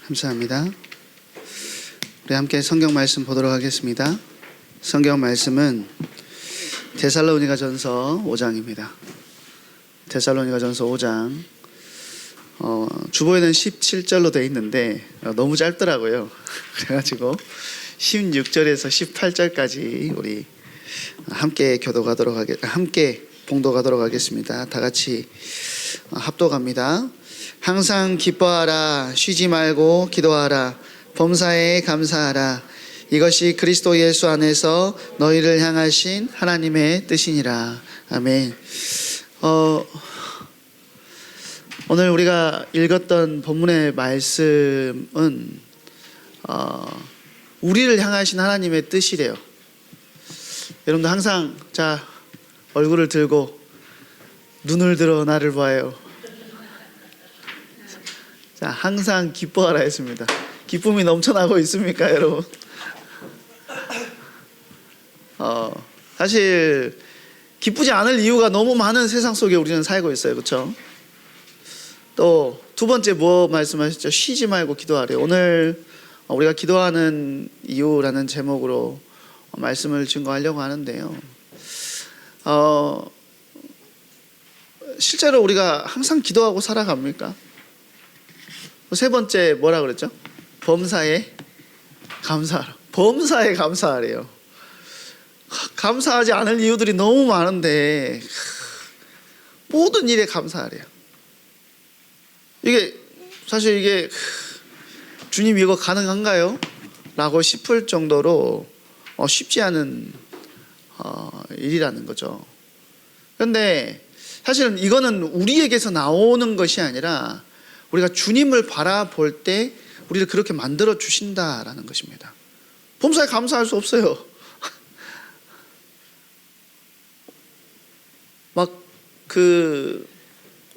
감사합니다. 우리 함께 성경 말씀 보도록 하겠습니다. 성경 말씀은 데살로니가전서 5장입니다. 데살로니가전서 5장 주보에는 17절로 되어 있는데 너무 짧더라고요. 그래가지고 16절에서 18절까지 우리 함께 봉독하도록 하겠습니다. 다 같이 합독합니다. 항상 기뻐하라, 쉬지 말고 기도하라, 범사에 감사하라. 이것이 그리스도 예수 안에서 너희를 향하신 하나님의 뜻이니라. 아멘. 오늘 우리가 읽었던 본문의 말씀은 우리를 향하신 하나님의 뜻이래요. 여러분들 항상 얼굴을 들고 눈을 들어 나를 봐요. 항상 기뻐하라 했습니다. 기쁨이 넘쳐나고 있습니까, 여러분? 사실 기쁘지 않을 이유가 너무 많은 세상 속에 우리는 살고 있어요. 그렇죠? 또 두 번째 뭐 말씀하셨죠? 쉬지 말고 기도하래. 오늘 우리가 기도하는 이유라는 제목으로 말씀을 증거하려고 하는데요. 실제로 우리가 항상 기도하고 살아갑니까? 세 번째 뭐라 그랬죠? 범사에 감사하라. 범사에 감사하래요. 감사하지 않을 이유들이 너무 많은데 모든 일에 감사하래요. 이게 주님 이거 가능한가요? 라고 싶을 정도로 쉽지 않은 일이라는 거죠. 그런데 사실은 이거는 우리에게서 나오는 것이 아니라 우리가 주님을 바라볼 때 우리를 그렇게 만들어 주신다라는 것입니다. 범사에 감사할 수 없어요.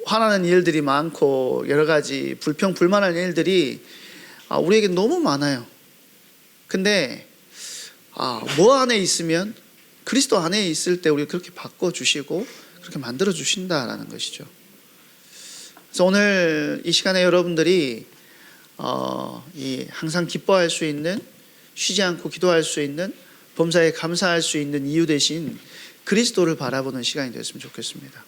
화나는 일들이 많고 여러 가지 불평불만한 일들이 우리에게 너무 많아요. 근데 뭐 안에 있으면 그리스도 안에 있을 때 우리를 그렇게 바꿔주시고 그렇게 만들어 주신다라는 것이죠. 그래서 오늘 이 시간에 여러분들이 항상 기뻐할 수 있는, 쉬지 않고 기도할 수 있는, 범사에 감사할 수 있는 이유 대신 그리스도를 바라보는 시간이 되었으면 좋겠습니다.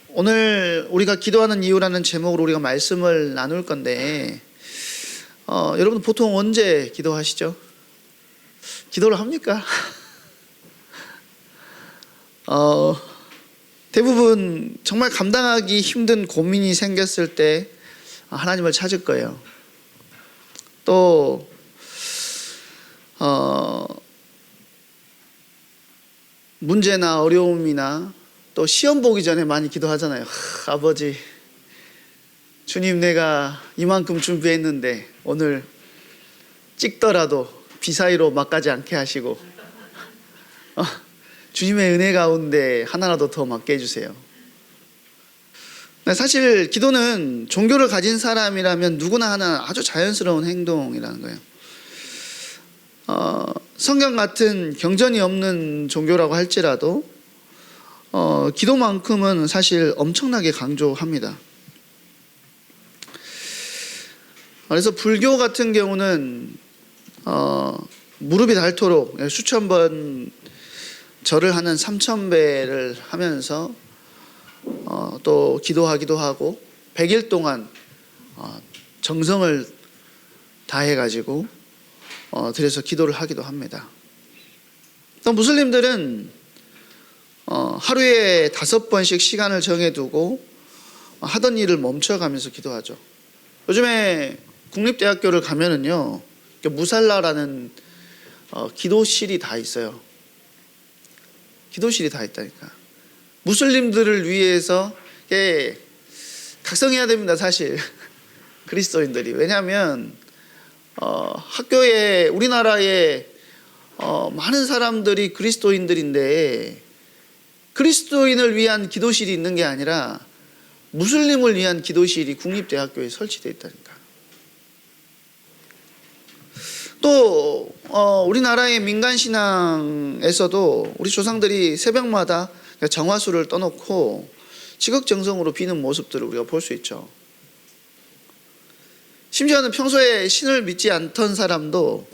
오늘 우리가 기도하는 이유라는 제목으로 우리가 말씀을 나눌 건데 여러분 보통 언제 기도하시죠? 기도를 합니까? 대부분 정말 감당하기 힘든 고민이 생겼을 때 하나님을 찾을 거예요. 또 문제나 어려움이나 또 시험 보기 전에 많이 기도하잖아요. 아버지, 주님 내가 이만큼 준비했는데 오늘 찍더라도 비사이로 막가지 않게 하시고 주님의 은혜 가운데 하나라도 더 맡게 해주세요. 사실 기도는 종교를 가진 사람이라면 누구나 하는 아주 자연스러운 행동이라는 거예요. 성경 같은 경전이 없는 종교라고 할지라도 기도만큼은 사실 엄청나게 강조합니다. 그래서 불교 같은 경우는 무릎이 닳도록 수천 번 절을 하는 3000배를 하면서 또 기도하기도 하고 100일 동안 정성을 다해가지고 들여서 기도를 하기도 합니다. 또 무슬림들은 하루에 5번씩 시간을 정해두고 하던 일을 멈춰가면서 기도하죠. 요즘에 국립대학교를 가면은요, 무살라라는 기도실이 다 있어요. 기도실이 다 있다니까. 무슬림들을 위해서 각성해야 됩니다, 사실. 그리스도인들이. 왜냐하면 학교에 우리나라에 많은 사람들이 그리스도인들인데 그리스도인을 위한 기도실이 있는 게 아니라 무슬림을 위한 기도실이 국립대학교에 설치되어 있다니까. 또 우리나라의 민간신앙에서도 우리 조상들이 새벽마다 정화수를 떠놓고 지극정성으로 비는 모습들을 우리가 볼 수 있죠. 심지어는 평소에 신을 믿지 않던 사람도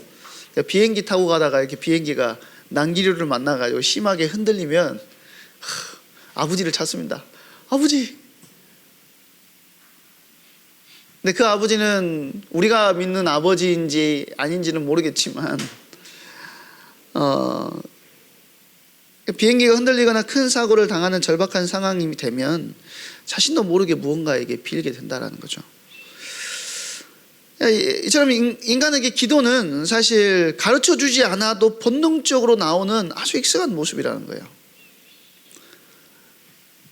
비행기 타고 가다가 이렇게 비행기가 난기류를 만나가지고 심하게 흔들리면 아버지를 찾습니다. 아버지. 근데 그 아버지는 우리가 믿는 아버지인지 아닌지는 모르겠지만 비행기가 흔들리거나 큰 사고를 당하는 절박한 상황이 되면 자신도 모르게 무언가에게 빌게 된다는 거죠. 이처럼 인간에게 기도는 사실 가르쳐주지 않아도 본능적으로 나오는 아주 익숙한 모습이라는 거예요.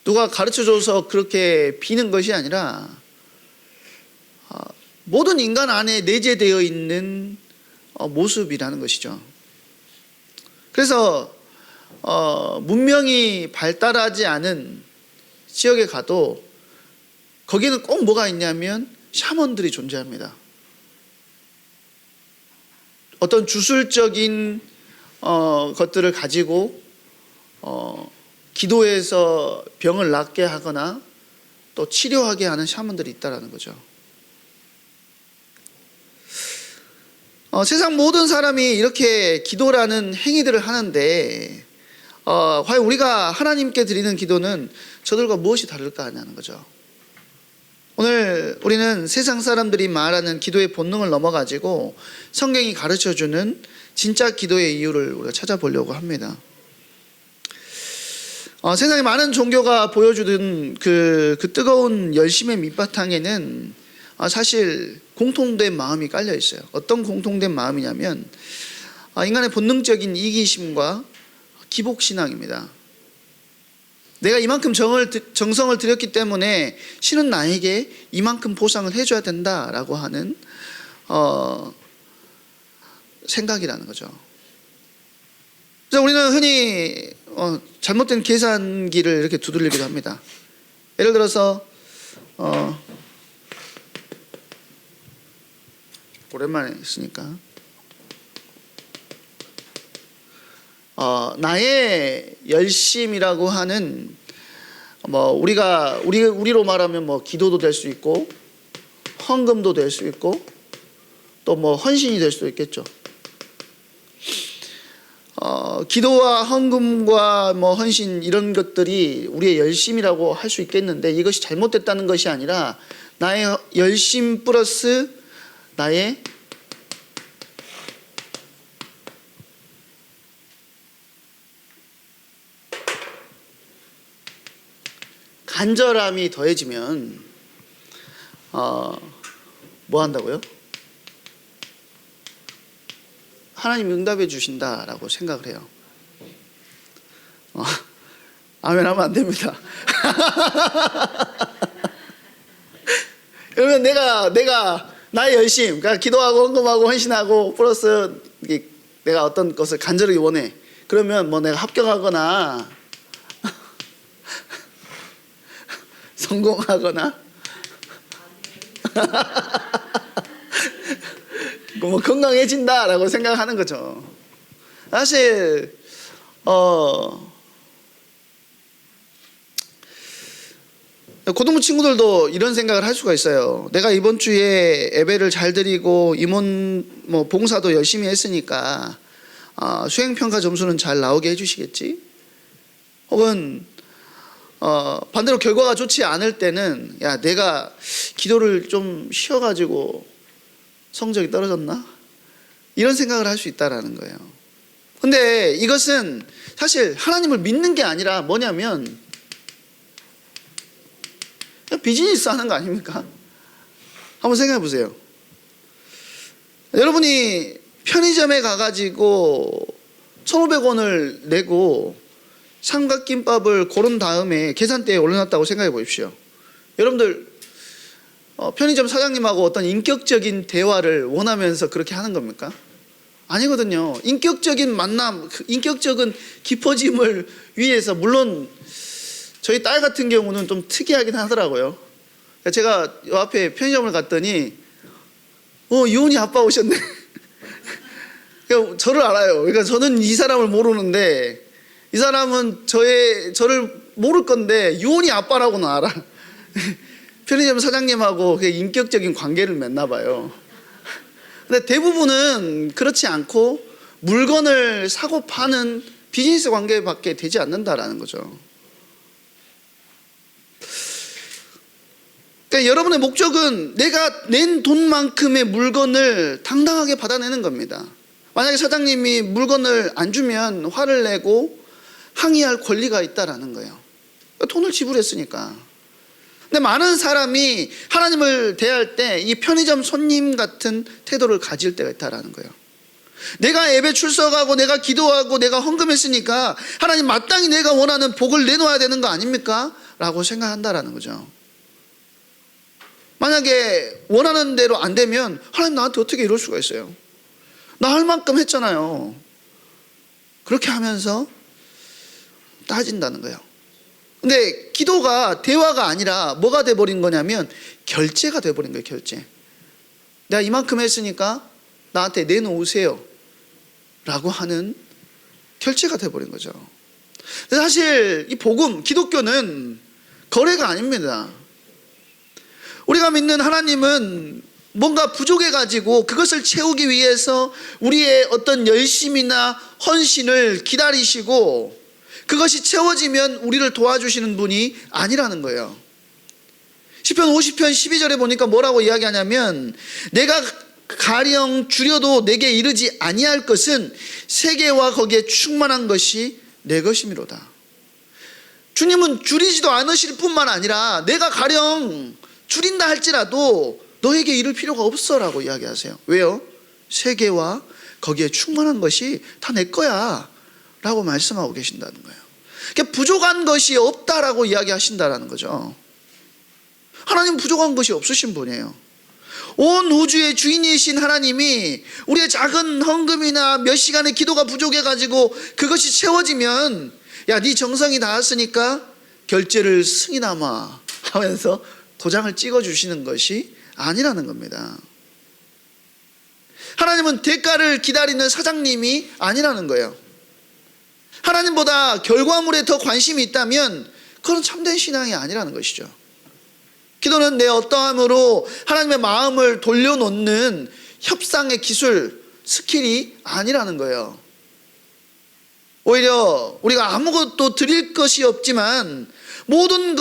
누가 가르쳐줘서 그렇게 비는 것이 아니라 모든 인간 안에 내재되어 있는 모습이라는 것이죠. 그래서 문명이 발달하지 않은 지역에 가도 거기는 꼭 뭐가 있냐면 샤먼들이 존재합니다. 어떤 주술적인 것들을 가지고 기도해서 병을 낫게 하거나 또 치료하게 하는 샤먼들이 있다는 거죠. 세상 모든 사람이 이렇게 기도라는 행위들을 하는데 과연 우리가 하나님께 드리는 기도는 저들과 무엇이 다를까 하냐는 거죠. 오늘 우리는 세상 사람들이 말하는 기도의 본능을 넘어가지고 성경이 가르쳐주는 진짜 기도의 이유를 우리가 찾아보려고 합니다. 세상에 많은 종교가 보여주는 그 뜨거운 열심의 밑바탕에는 사실 공통된 마음이 깔려 있어요. 어떤 공통된 마음이냐면 인간의 본능적인 이기심과 기복신앙입니다. 내가 이만큼 정성을 들였기 때문에 신은 나에게 이만큼 보상을 해줘야 된다라고 하는 생각이라는 거죠. 그래서 우리는 흔히 잘못된 계산기를 이렇게 두들리기도 합니다. 예를 들어서 오랜만에 했으니까 나의 열심이라고 하는 우리로 말하면 기도도 될 수 있고 헌금도 될 수 있고 또 헌신이 될 수도 있겠죠. 기도와 헌금과 헌신 이런 것들이 우리의 열심이라고 할 수 있겠는데 이것이 잘못됐다는 것이 아니라 나의 열심 플러스 나의 간절함이 더해지면 뭐 한다고요? 하나님이 응답해 주신다라고 생각을 해요. 아멘 하면 안 됩니다. 그러면 내가 나의 열심, 그러니까 기도하고 헌금하고 헌신하고 플러스 내가 어떤 것을 간절히 원해. 그러면 내가 합격하거나 성공하거나 건강해진다라고 생각하는 거죠. 사실 고등부 친구들도 이런 생각을 할 수가 있어요. 내가 이번 주에 예배를 잘 드리고 임원 봉사도 열심히 했으니까 수행평가 점수는 잘 나오게 해주시겠지? 혹은 반대로 결과가 좋지 않을 때는 내가 기도를 좀 쉬어가지고 성적이 떨어졌나? 이런 생각을 할 수 있다라는 거예요. 근데 이것은 사실 하나님을 믿는 게 아니라 뭐냐면 비즈니스 하는 거 아닙니까? 한번 생각해 보세요. 여러분이 편의점에 가가지고 1,500원을 내고 삼각김밥을 고른 다음에 계산대에 올려놨다고 생각해 보십시오. 여러분들 편의점 사장님하고 어떤 인격적인 대화를 원하면서 그렇게 하는 겁니까? 아니거든요. 인격적인 만남, 인격적인 깊어짐을 위해서, 물론 저희 딸 같은 경우는 좀 특이하긴 하더라고요. 제가 요 앞에 편의점을 갔더니 이혼이 아빠 오셨네. 저를 알아요. 그러니까 저는 이 사람을 모르는데 이 사람은 저를 모를 건데 유언이 아빠라고는 알아. 편의점 사장님하고 인격적인 관계를 맺나 봐요. 근데 대부분은 그렇지 않고 물건을 사고 파는 비즈니스 관계밖에 되지 않는다라는 거죠. 그러니까 여러분의 목적은 내가 낸 돈만큼의 물건을 당당하게 받아내는 겁니다. 만약에 사장님이 물건을 안 주면 화를 내고 항의할 권리가 있다라는 거예요. 돈을 지불했으니까. 근데 많은 사람이 하나님을 대할 때 이 편의점 손님 같은 태도를 가질 때가 있다라는 거예요. 내가 예배 출석하고 내가 기도하고 내가 헌금했으니까 하나님 마땅히 내가 원하는 복을 내놓아야 되는 거 아닙니까? 라고 생각한다라는 거죠. 만약에 원하는 대로 안 되면 하나님 나한테 어떻게 이럴 수가 있어요? 나 할 만큼 했잖아요. 그렇게 하면서 따진다는 거예요. 근데 기도가 대화가 아니라 뭐가 돼버린 거냐면 결제가 돼버린 거예요. 결제. 내가 이만큼 했으니까 나한테 내놓으세요 라고 하는 결제가 돼버린 거죠. 사실 이 복음, 기독교는 거래가 아닙니다. 우리가 믿는 하나님은 뭔가 부족해가지고 그것을 채우기 위해서 우리의 어떤 열심이나 헌신을 기다리시고 그것이 채워지면 우리를 도와주시는 분이 아니라는 거예요. 시편 50편 12절에 보니까 뭐라고 이야기하냐면 내가 가령 줄여도 내게 이르지 아니할 것은 세계와 거기에 충만한 것이 내 것이미로다. 주님은 줄이지도 않으실 뿐만 아니라 내가 가령 줄인다 할지라도 너에게 이를 필요가 없어 라고 이야기하세요. 왜요? 세계와 거기에 충만한 것이 다 내 거야 라고 말씀하고 계신다는 거예요. 그러니까 부족한 것이 없다라고 이야기하신다라는 거죠. 하나님은 부족한 것이 없으신 분이에요. 온 우주의 주인이신 하나님이 우리의 작은 헌금이나 몇 시간의 기도가 부족해가지고 그것이 채워지면 야, 네 정성이 닿았으니까 결제를 승인하마 하면서 도장을 찍어주시는 것이 아니라는 겁니다. 하나님은 대가를 기다리는 사장님이 아니라는 거예요. 하나님보다 결과물에 더 관심이 있다면 그건 참된 신앙이 아니라는 것이죠. 기도는 내 어떠함으로 하나님의 마음을 돌려놓는 협상의 기술, 스킬이 아니라는 거예요. 오히려 우리가 아무것도 드릴 것이 없지만 모든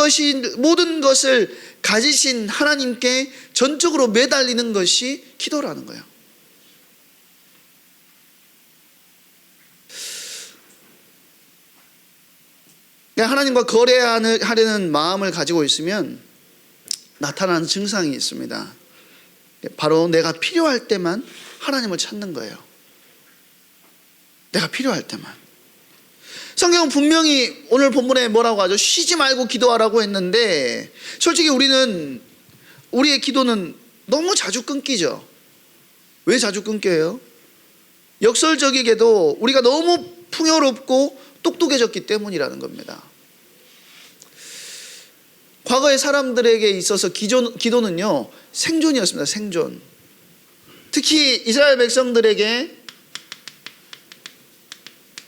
것을 가지신 하나님께 전적으로 매달리는 것이 기도라는 거예요. 하나님과 거래하려는 마음을 가지고 있으면 나타나는 증상이 있습니다. 바로 내가 필요할 때만 하나님을 찾는 거예요. 내가 필요할 때만. 성경은 분명히 오늘 본문에 뭐라고 하죠? 쉬지 말고 기도하라고 했는데 솔직히 우리의 기도는 너무 자주 끊기죠. 왜 자주 끊겨요? 역설적이게도 우리가 너무 풍요롭고 똑똑해졌기 때문이라는 겁니다. 과거의 사람들에게 있어서 기도는요 생존이었습니다. 생존. 특히 이스라엘 백성들에게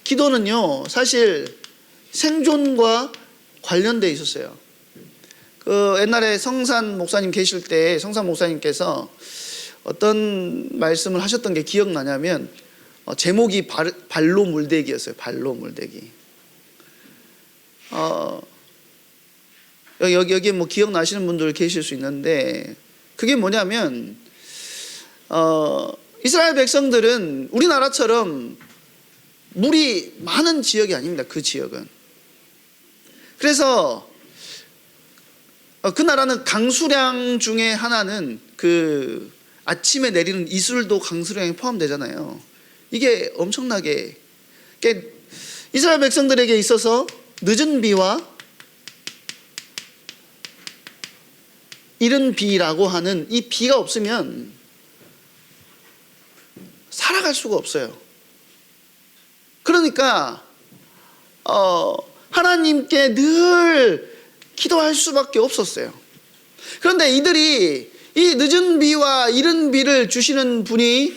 기도는요 사실 생존과 관련되어 있었어요. 옛날에 성산 목사님 계실 때 성산 목사님께서 어떤 말씀을 하셨던 게 기억나냐면 제목이 발로 물대기였어요. 발로 물대기. 여기에 뭐 기억나시는 분들 계실 수 있는데 그게 뭐냐면 이스라엘 백성들은 우리나라처럼 물이 많은 지역이 아닙니다. 그 지역은. 그래서 그 나라는 강수량 중에 하나는 그 아침에 내리는 이슬도 강수량에 포함되잖아요. 이게 엄청나게 이스라엘 백성들에게 있어서 늦은 비와 이른 비라고 하는 이 비가 없으면 살아갈 수가 없어요. 그러니까 하나님께 늘 기도할 수밖에 없었어요. 그런데 이들이 이 늦은 비와 이른 비를 주시는 분이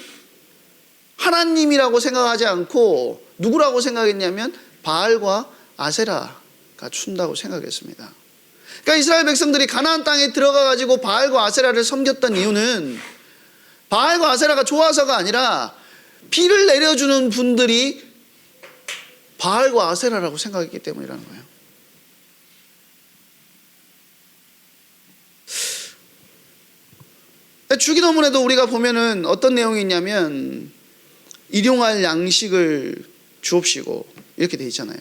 하나님이라고 생각하지 않고 누구라고 생각했냐면 바알과 아세라 준다고 생각했습니다. 그러니까 이스라엘 백성들이 가나안 땅에 들어가 가지고 바알과 아세라를 섬겼던 이유는 바알과 아세라가 좋아서가 아니라 비를 내려주는 분들이 바알과 아세라라고 생각했기 때문이라는 거예요. 주기도문에도 우리가 보면은 어떤 내용이 있냐면 일용할 양식을 주옵시고 이렇게 돼 있잖아요.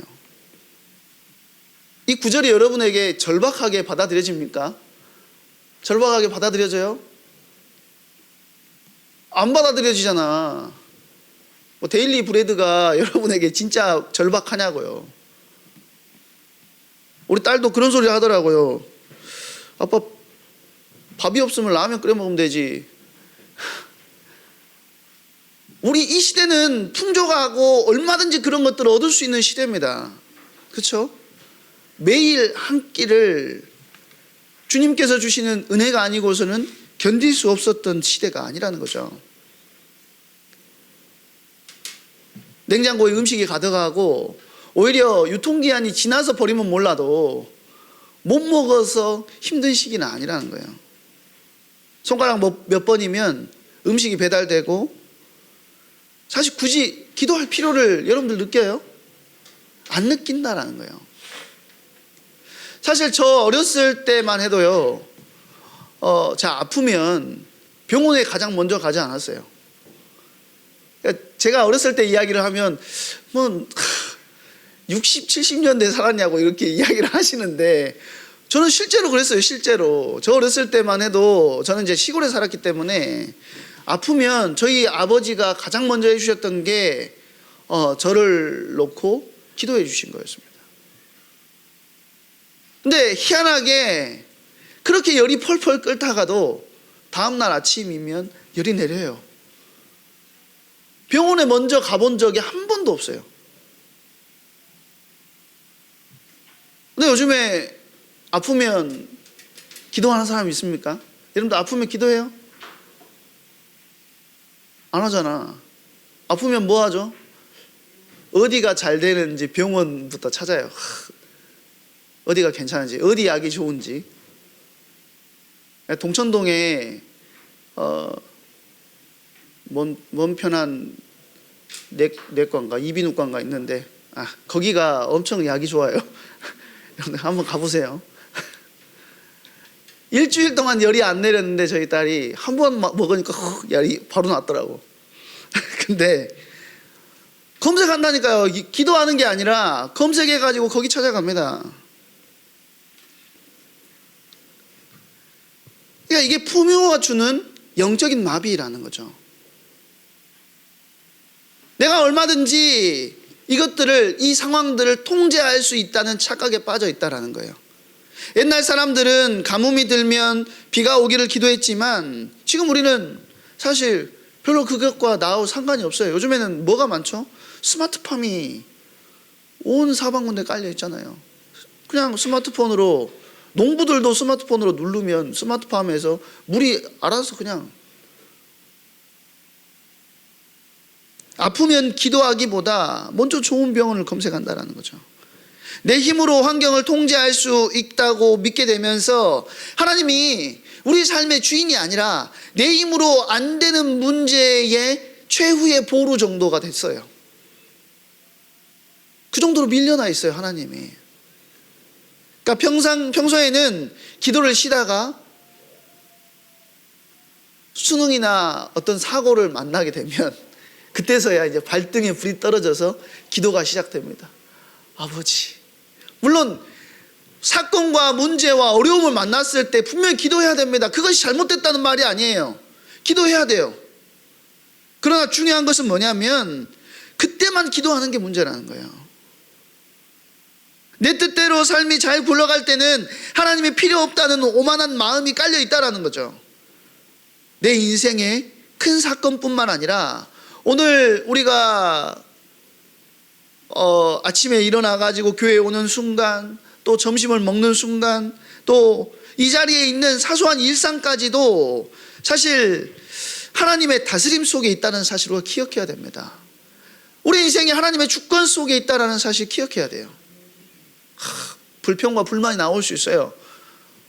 이 구절이 여러분에게 절박하게 받아들여집니까? 절박하게 받아들여져요? 안 받아들여지잖아. 뭐 데일리 브레드가 여러분에게 진짜 절박하냐고요. 우리 딸도 그런 소리 하더라고요. 아빠 밥이 없으면 라면 끓여 먹으면 되지. 우리 이 시대는 풍족하고 얼마든지 그런 것들을 얻을 수 있는 시대입니다. 그렇죠? 매일 한 끼를 주님께서 주시는 은혜가 아니고서는 견딜 수 없었던 시대가 아니라는 거죠. 냉장고에 음식이 가득하고 오히려 유통기한이 지나서 버리면 몰라도 못 먹어서 힘든 시기는 아니라는 거예요. 손가락 몇 번이면 음식이 배달되고 사실 굳이 기도할 필요를 여러분들 느껴요? 안 느낀다라는 거예요. 사실 저 어렸을 때만 해도요, 제가 아프면 병원에 가장 먼저 가지 않았어요. 그러니까 제가 어렸을 때 이야기를 하면 뭐 60, 70년대 살았냐고 이렇게 이야기를 하시는데 저는 실제로 그랬어요. 실제로 저 어렸을 때만 해도 저는 이제 시골에 살았기 때문에 아프면 저희 아버지가 가장 먼저 해주셨던 게 저를 놓고 기도해 주신 거였습니다. 근데 희한하게 그렇게 열이 펄펄 끓다가도 다음날 아침이면 열이 내려요. 병원에 먼저 가본 적이 한 번도 없어요. 근데 요즘에 아프면 기도하는 사람 있습니까? 여러분들 아프면 기도해요? 안 하잖아. 아프면 뭐 하죠? 어디가 잘 되는지 병원부터 찾아요. 어디가 괜찮은지, 어디 약이 좋은지. 동천동에 먼 편한 내과인가 이비인후과인가 있는데 거기가 엄청 약이 좋아요. 여러분들 한번 가보세요. 일주일 동안 열이 안 내렸는데 저희 딸이 한 번 먹으니까 열이 바로 났더라고. 근데 검색한다니까요. 기도하는 게 아니라 검색해가지고 거기 찾아갑니다. 그러니까 이게 푸명호가 주는 영적인 마비라는 거죠. 내가 얼마든지 이것들을, 이 상황들을 통제할 수 있다는 착각에 빠져 있다라는 거예요. 옛날 사람들은 가뭄이 들면 비가 오기를 기도했지만 지금 우리는 사실 별로 그것과 나하고 상관이 없어요. 요즘에는 뭐가 많죠? 스마트팜이 온 사방군데 깔려 있잖아요. 그냥 스마트폰으로, 농부들도 스마트폰으로 누르면 스마트팜에서 물이 알아서 그냥. 아프면 기도하기보다 먼저 좋은 병원을 검색한다는 거죠. 내 힘으로 환경을 통제할 수 있다고 믿게 되면서 하나님이 우리 삶의 주인이 아니라 내 힘으로 안 되는 문제의 최후의 보루 정도가 됐어요. 그 정도로 밀려나 있어요, 하나님이. 그러니까 평소에는 기도를 쉬다가 수능이나 어떤 사고를 만나게 되면 그때서야 이제 발등에 불이 떨어져서 기도가 시작됩니다. 아버지, 물론 사건과 문제와 어려움을 만났을 때 분명히 기도해야 됩니다. 그것이 잘못됐다는 말이 아니에요. 기도해야 돼요. 그러나 중요한 것은 뭐냐면 그때만 기도하는 게 문제라는 거예요. 내 뜻대로 삶이 잘 굴러갈 때는 하나님이 필요 없다는 오만한 마음이 깔려 있다는 거죠. 내 인생의 큰 사건뿐만 아니라 오늘 우리가 아침에 일어나가지고 교회에 오는 순간, 또 점심을 먹는 순간, 또 이 자리에 있는 사소한 일상까지도 사실 하나님의 다스림 속에 있다는 사실을 기억해야 됩니다. 우리 인생이 하나님의 주권 속에 있다는 사실 기억해야 돼요. 불평과 불만이 나올 수 있어요.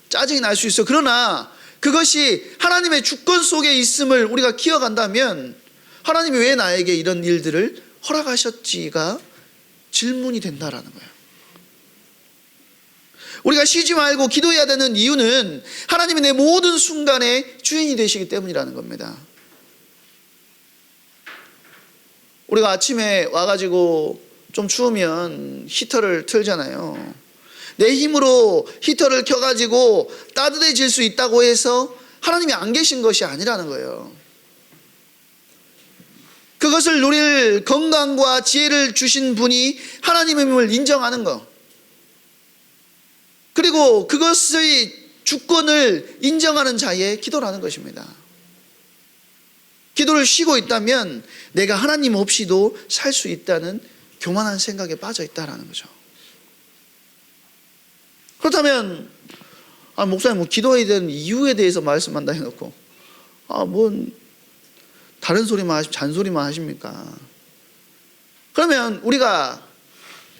짜증이 날 수 있어요. 그러나 그것이 하나님의 주권 속에 있음을 우리가 기억한다면 하나님이 왜 나에게 이런 일들을 허락하셨지가 질문이 된다라는 거예요. 우리가 쉬지 말고 기도해야 되는 이유는 하나님이 내 모든 순간의 주인이 되시기 때문이라는 겁니다. 우리가 아침에 와가지고 좀 추우면 히터를 틀잖아요. 내 힘으로 히터를 켜가지고 따뜻해질 수 있다고 해서 하나님이 안 계신 것이 아니라는 거예요. 그것을 누릴 건강과 지혜를 주신 분이 하나님임을 인정하는 것, 그리고 그것의 주권을 인정하는 자의 기도라는 것입니다. 기도를 쉬고 있다면 내가 하나님 없이도 살 수 있다는 교만한 생각에 빠져 있다는 거죠. 그렇다면 목사님 기도해야 되는 이유에 대해서 말씀한다 해놓고 뭔 다른 소리만 잔소리만 하십니까? 그러면 우리가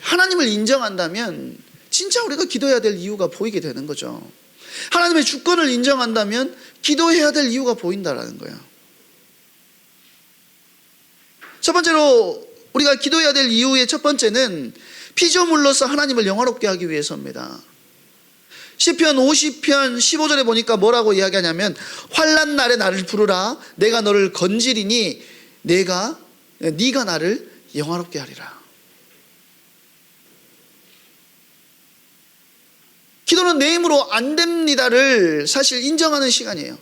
하나님을 인정한다면 진짜 우리가 기도해야 될 이유가 보이게 되는 거죠. 하나님의 주권을 인정한다면 기도해야 될 이유가 보인다라는 거예요. 첫 번째로 우리가 기도해야 될 이유의 첫 번째는 피조물로서 하나님을 영화롭게 하기 위해서입니다. 시편 50편 15절에 보니까 뭐라고 이야기하냐면 환난 날에 나를 부르라 내가 너를 건지리니 네가 나를 영화롭게 하리라. 기도는 내 힘으로 안 됩니다를 사실 인정하는 시간이에요.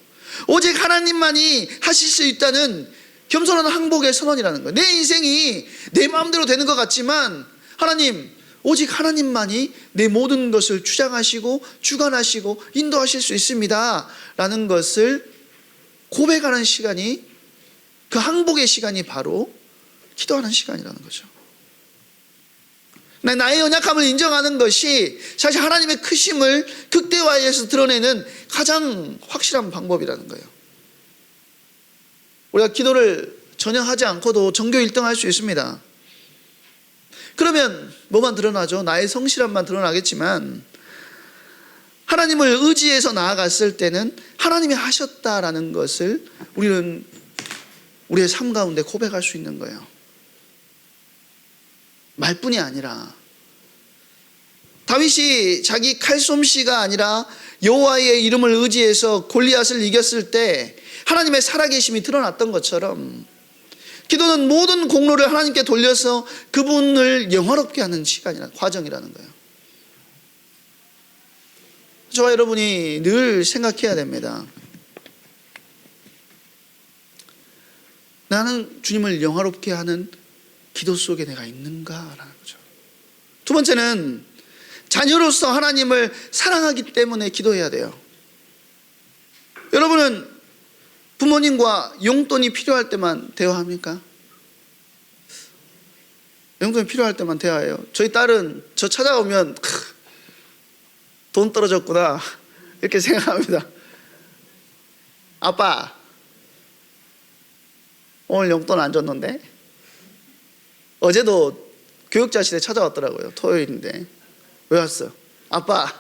오직 하나님만이 하실 수 있다는 겸손한 항복의 선언이라는 거예요. 내 인생이 내 마음대로 되는 것 같지만 하나님, 오직 하나님만이 내 모든 것을 주장하시고 주관하시고 인도하실 수 있습니다 라는 것을 고백하는 시간이, 그 항복의 시간이 바로 기도하는 시간이라는 거죠. 나의 연약함을 인정하는 것이 사실 하나님의 크심을 극대화해서 드러내는 가장 확실한 방법이라는 거예요. 우리가 기도를 전혀 하지 않고도 전교 1등 할 수 있습니다. 그러면 뭐만 드러나죠? 나의 성실함만 드러나겠지만 하나님을 의지해서 나아갔을 때는 하나님이 하셨다라는 것을 우리는 우리의 삶 가운데 고백할 수 있는 거예요. 말뿐이 아니라 다윗이 자기 칼솜씨가 아니라 여호와의 이름을 의지해서 골리앗을 이겼을 때 하나님의 살아계심이 드러났던 것처럼 기도는 모든 공로를 하나님께 돌려서 그분을 영화롭게 하는 과정이라는 거예요. 저와 여러분이 늘 생각해야 됩니다. 나는 주님을 영화롭게 하는 기도 속에 내가 있는가라는 거죠. 두 번째는 자녀로서 하나님을 사랑하기 때문에 기도해야 돼요. 여러분은 부모님과 용돈이 필요할 때만 대화합니까? 용돈이 필요할 때만 대화해요. 저희 딸은 저 찾아오면 돈 떨어졌구나 이렇게 생각합니다. 아빠 오늘 용돈 안 줬는데? 어제도 교육자실에 찾아왔더라고요. 토요일인데. 왜 왔어? 아빠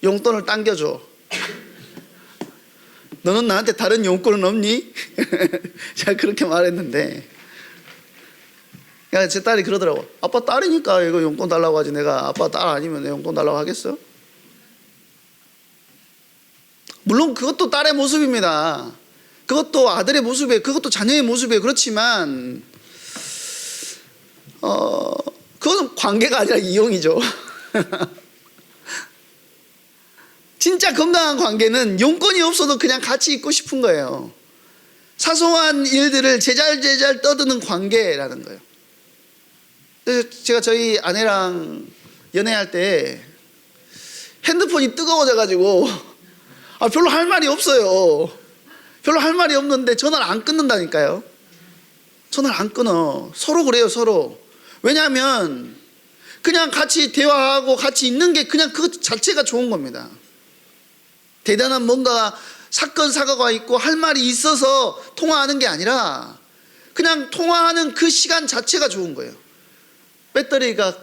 용돈을 당겨줘. 너는 나한테 다른 용돈은 없니? 제가 그렇게 말했는데 제 딸이 그러더라고. 아빠 딸이니까 이거 용돈 달라고 하지 내가 아빠 딸 아니면 내 용돈 달라고 하겠어? 물론 그것도 딸의 모습입니다. 그것도 아들의 모습이에요. 그것도 자녀의 모습이에요. 그렇지만 그건 관계가 아니라 이용이죠. 진짜 건강한 관계는 용건이 없어도 그냥 같이 있고 싶은 거예요. 사소한 일들을 제잘제잘 떠드는 관계라는 거예요. 제가 저희 아내랑 연애할 때 핸드폰이 뜨거워져가지고 별로 할 말이 없어요. 별로 할 말이 없는데 전화를 안 끊는다니까요. 전화를 안 끊어. 서로 그래요, 서로. 왜냐하면 그냥 같이 대화하고 같이 있는 게 그냥 그것 자체가 좋은 겁니다. 대단한 뭔가 사건 사고가 있고 할 말이 있어서 통화하는 게 아니라 그냥 통화하는 그 시간 자체가 좋은 거예요. 배터리가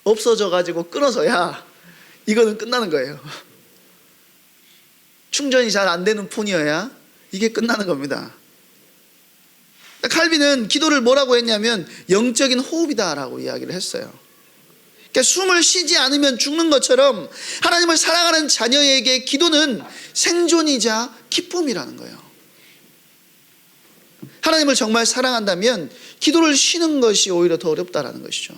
없어져 가지고 끊어서야 이거는 끝나는 거예요. 충전이 잘 안 되는 폰이어야 이게 끝나는 겁니다. 칼빈은 기도를 뭐라고 했냐면 영적인 호흡이다라고 이야기를 했어요. 그러니까 숨을 쉬지 않으면 죽는 것처럼 하나님을 사랑하는 자녀에게 기도는 생존이자 기쁨이라는 거예요. 하나님을 정말 사랑한다면 기도를 쉬는 것이 오히려 더 어렵다라는 것이죠.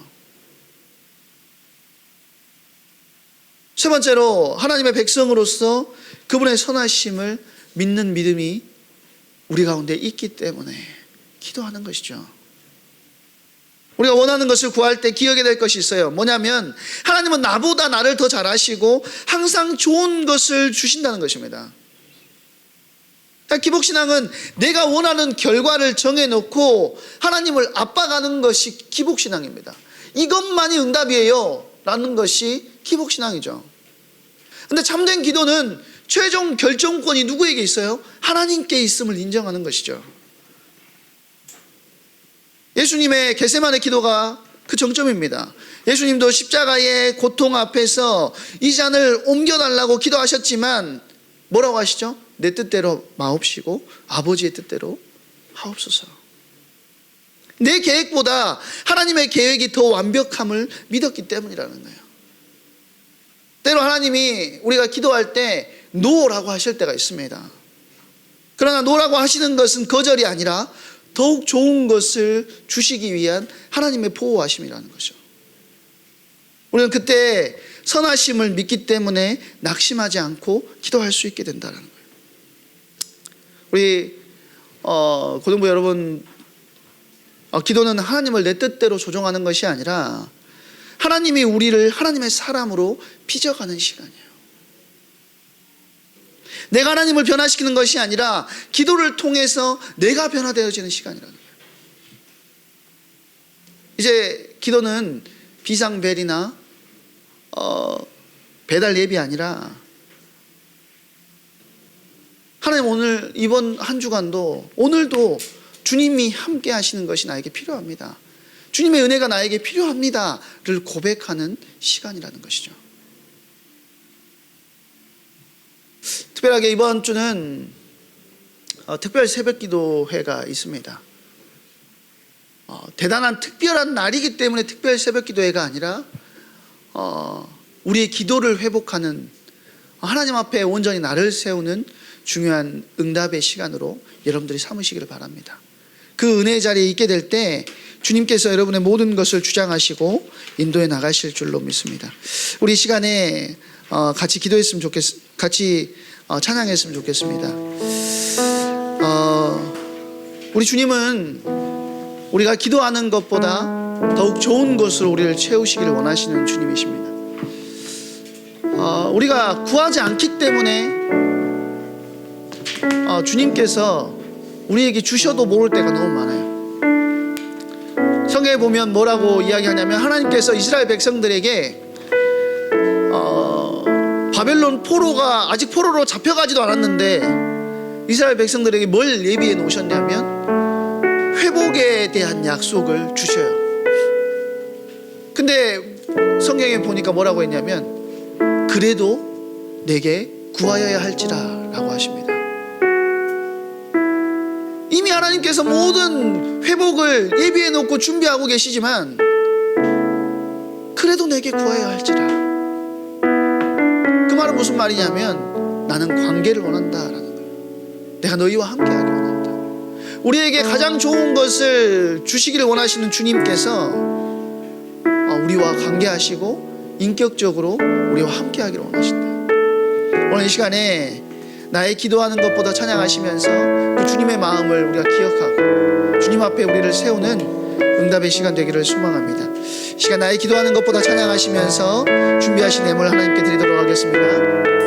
세 번째로 하나님의 백성으로서 그분의 선하심을 믿는 믿음이 우리 가운데 있기 때문에 기도하는 것이죠. 우리가 원하는 것을 구할 때 기억해야 될 것이 있어요. 뭐냐면 하나님은 나보다 나를 더 잘 아시고 항상 좋은 것을 주신다는 것입니다. 기복신앙은 내가 원하는 결과를 정해놓고 하나님을 압박하는 것이 기복신앙입니다. 이것만이 응답이에요 라는 것이 기복신앙이죠. 근데 참된 기도는 최종 결정권이 누구에게 있어요? 하나님께 있음을 인정하는 것이죠. 예수님의 겟세마네 기도가 그 정점입니다. 예수님도 십자가의 고통 앞에서 이 잔을 옮겨달라고 기도하셨지만 뭐라고 하시죠? 내 뜻대로 마옵시고 아버지의 뜻대로 하옵소서. 내 계획보다 하나님의 계획이 더 완벽함을 믿었기 때문이라는 거예요. 때로 하나님이 우리가 기도할 때 노라고 하실 때가 있습니다. 그러나 노라고 하시는 것은 거절이 아니라 더욱 좋은 것을 주시기 위한 하나님의 보호하심이라는 거죠. 우리는 그때 선하심을 믿기 때문에 낙심하지 않고 기도할 수 있게 된다는 거예요. 우리 고등부 여러분, 기도는 하나님을 내 뜻대로 조종하는 것이 아니라 하나님이 우리를 하나님의 사람으로 빚어가는 시간이에요. 내가 하나님을 변화시키는 것이 아니라 기도를 통해서 내가 변화되어지는 시간이라는 거예요. 이제 기도는 비상벨이나 배달 앱이 아니라 하나님 오늘 이번 한 주간도 오늘도 주님이 함께 하시는 것이 나에게 필요합니다. 주님의 은혜가 나에게 필요합니다를 고백하는 시간이라는 것이죠. 특별하게 이번 주는 특별 새벽기도회가 있습니다. 대단한 특별한 날이기 때문에 특별 새벽기도회가 아니라 우리의 기도를 회복하는 하나님 앞에 온전히 나를 세우는 중요한 응답의 시간으로 여러분들이 삼으시기를 바랍니다. 그 은혜의 자리에 있게 될 때 주님께서 여러분의 모든 것을 주장하시고 인도해 나가실 줄로 믿습니다. 우리 시간에 같이 기도했으면 같이 찬양했으면 좋겠습니다. 우리 주님은 우리가 기도하는 것보다 더욱 좋은 것으로 우리를 채우시기를 원하시는 주님이십니다. 우리가 구하지 않기 때문에 주님께서 우리에게 주셔도 모를 때가 너무 많아요. 성경에 보면 뭐라고 이야기하냐면 하나님께서 이스라엘 백성들에게 바벨론 포로가 아직 포로로 잡혀가지도 않았는데 이스라엘 백성들에게 뭘 예비해 놓으셨냐면 회복에 대한 약속을 주셔요. 근데 성경에 보니까 뭐라고 했냐면 그래도 내게 구하여야 할지라 라고 하십니다. 이미 하나님께서 모든 회복을 예비해 놓고 준비하고 계시지만 그래도 내게 구하여야 할지라. 그 말은 무슨 말이냐면 나는 관계를 원한다라는 거예요. 내가 너희와 함께하기 원한다. 우리에게 가장 좋은 것을 주시기를 원하시는 주님께서 우리와 관계하시고 인격적으로 우리와 함께하기를 원하신다. 오늘 이 시간에 나의 기도하는 것보다 찬양하시면서 그 주님의 마음을 우리가 기억하고 주님 앞에 우리를 세우는 응답의 시간 되기를 소망합니다. 이 시간 나의 기도하는 것보다 찬양하시면서 준비하신 예물 하나님께 드리도록 하겠습니다.